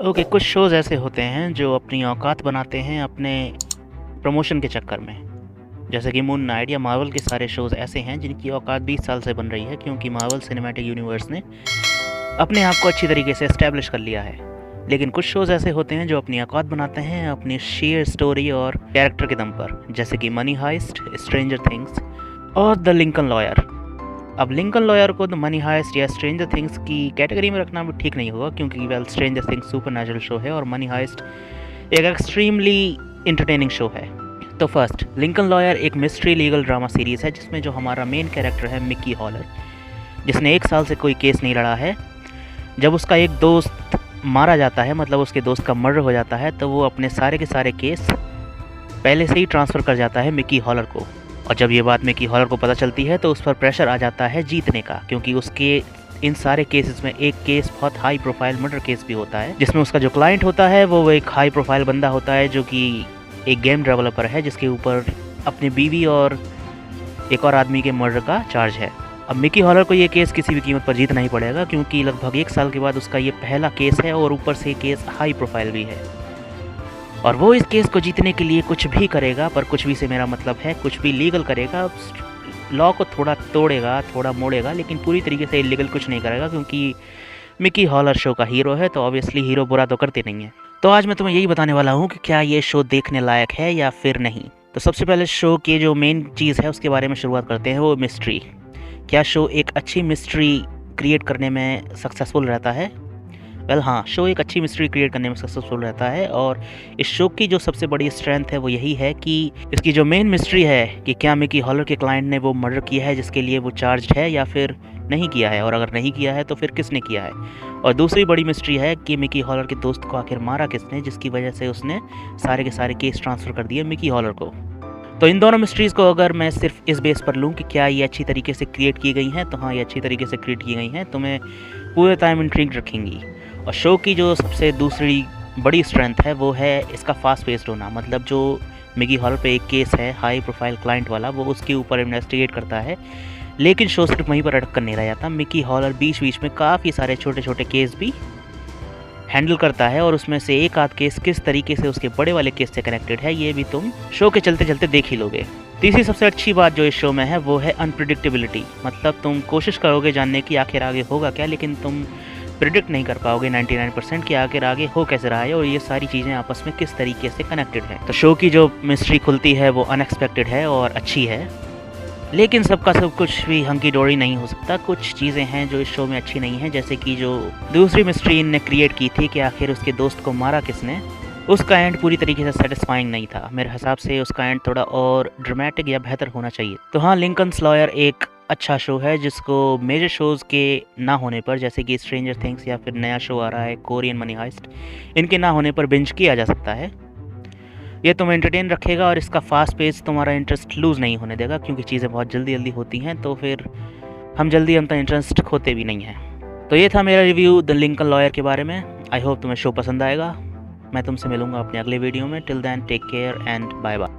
Okay, कुछ shows ऐसे होते हैं जो अपनी औकात बनाते हैं अपने प्रमोशन के चक्कर में। जैसे कि मून नाइट या मार्वल के सारे शोज़ ऐसे हैं जिनकी औकात 20 साल से बन रही है, क्योंकि मार्वल सिनेमैटिक यूनिवर्स ने अपने आप को अच्छी तरीके से एस्टैब्लिश कर लिया है। लेकिन कुछ शोज़ ऐसे होते हैं जो अपनी औकात बनाते हैं अपनी शेयर स्टोरी और कैरेक्टर के दम पर, जैसे कि मनी हाइस्ट, स्ट्रेंजर थिंग्स और द लिंकन लॉयर। अब लिंकन लॉयर को द मनी हाइस्ट या स्ट्रेंजर थिंग्स की कैटेगरी में रखना भी ठीक नहीं होगा, क्योंकि well stranger things supernatural show है और मनी हाइस्ट एक एक्सट्रीमली इंटरटेनिंग शो है। तो फर्स्ट, लिंकन लॉयर एक मिस्ट्री लीगल ड्रामा सीरीज़ है जिसमें जो हमारा मेन कैरेक्टर है मिक्की हॉलर, जिसने 1 साल से कोई केस नहीं लड़ा है। जब उसका एक दोस्त मारा जाता है, मतलब उसके दोस्त का मर्डर हो जाता है, तो वो अपने सारे के सारे केस पहले से ही ट्रांसफ़र कर जाता है मिक्की हॉलर को। और जब ये बात मिक्की हॉलर को पता चलती है तो उस पर प्रेशर आ जाता है जीतने का, क्योंकि उसके इन सारे केसेस में एक केस बहुत हाई प्रोफाइल मर्डर केस भी होता है, जिसमें उसका जो क्लाइंट होता है वो एक हाई प्रोफाइल बंदा होता है जो कि एक गेम डेवलपर है, जिसके ऊपर अपनी बीवी और एक और आदमी के मर्डर का चार्ज है। अब मिक्की हॉलर को ये केस किसी भी कीमत पर जीतना ही पड़ेगा, क्योंकि लगभग 1 साल के बाद उसका ये पहला केस है और ऊपर से केस हाई प्रोफाइल भी है। और वो इस केस को जीतने के लिए कुछ भी करेगा, पर कुछ भी से मेरा मतलब है कुछ भी लीगल करेगा। लॉ को थोड़ा तोड़ेगा, थोड़ा मोड़ेगा, लेकिन पूरी तरीके से इलीगल कुछ नहीं करेगा, क्योंकि मिक्की हॉलर शो का हीरो है, तो ऑब्वियसली हीरो बुरा तो करते नहीं है। तो आज मैं तुम्हें यही बताने वाला हूँ कि क्या ये शो देखने लायक है या फिर नहीं। तो सबसे पहले शो की जो मेन चीज़ है उसके बारे में शुरुआत करते हैं, वो मिस्ट्री। क्या शो एक अच्छी मिस्ट्री क्रिएट करने में सक्सेसफुल रहता है? वेल हाँ, शो एक अच्छी मिस्ट्री क्रिएट करने में सक्सेसफुल रहता है, और इस शो की जो सबसे बड़ी स्ट्रेंथ है वो यही है कि इसकी जो मेन मिस्ट्री है कि क्या मिक्की हॉलर के क्लाइंट ने वो मर्डर किया है जिसके लिए वो चार्ज्ड है या फिर नहीं किया है, और अगर नहीं किया है तो फिर किसने किया है। और दूसरी बड़ी मिस्ट्री है कि मिक्की हॉलर के दोस्त को आखिर मारा किसने, जिसकी वजह से उसने सारे के सारे केस ट्रांसफ़र कर दिए मिक्की हॉलर को। तो इन दोनों मिस्ट्रीज़ को अगर मैं सिर्फ इस बेस पर लूँ कि क्या ये अच्छी तरीके से क्रिएट की गई हैं, तो हाँ, ये अच्छी तरीके से क्रिएट की गई हैं, तो मैं पूरे टाइम इंट्रिग्ड रखेंगी। और शो की जो सबसे दूसरी बड़ी स्ट्रेंथ है वो है इसका फास्ट पेस्ड होना। मतलब जो मिक्की हॉलर पे एक केस है हाई प्रोफाइल क्लाइंट वाला, वो उसके ऊपर इन्वेस्टिगेट करता है, लेकिन शो सिर्फ वहीं पर अटक कर नहीं रह जाता। मिक्की हॉलर बीच बीच में काफ़ी सारे छोटे छोटे केस भी हैंडल करता है, और उसमें से एक आध केस किस तरीके से उसके बड़े वाले केस से कनेक्टेड है ये भी तुम शो के चलते चलते देख ही लोगे। तीसरी सबसे अच्छी बात जो इस शो में है वो है अनप्रिडिक्टेबिलिटी। मतलब तुम कोशिश करोगे जानने की आखिर आगे होगा क्या, लेकिन तुम प्रिडिक्ट नहीं कर पाओगे 99% कि आखिर आगे हो कैसे रहा है और ये सारी चीज़ें आपस में किस तरीके से कनेक्टेड हैं। तो शो की जो मिस्ट्री खुलती है वो अनएक्सपेक्टेड है और अच्छी है, लेकिन सबका सब कुछ भी हंकी डोरी नहीं हो सकता। कुछ चीज़ें हैं जो इस शो में अच्छी नहीं हैं, जैसे कि जो दूसरी मिस्ट्री इनने क्रिएट की थी कि आखिर उसके दोस्त को मारा किसने, उसका एंड पूरी तरीके से सेटिस्फाइंग नहीं था। मेरे हिसाब से उसका एंड थोड़ा और ड्रामेटिक या बेहतर होना चाहिए। तो हाँ, लिंकन्स लॉयर एक अच्छा शो है जिसको मेजर शोज़ के ना होने पर, जैसे कि स्ट्रेंजर थिंग्स या फिर नया शो आ रहा है कोरियन मनी हाइस्ट, इनके ना होने पर बिंज किया जा सकता है। ये तुम्हें एंटरटेन रखेगा और इसका फास्ट पेस तुम्हारा इंटरेस्ट लूज़ नहीं होने देगा, क्योंकि चीज़ें बहुत जल्दी जल्दी होती हैं, तो फिर हम जल्दी अपना इंटरेस्ट खोते भी नहीं हैं। तो ये था मेरा रिव्यू द लिंकन लॉयर के बारे में। आई होप तुम्हें शो पसंद आएगा। मैं तुमसे मिलूंगा अपने अगले वीडियो में। Till then take care and bye bye.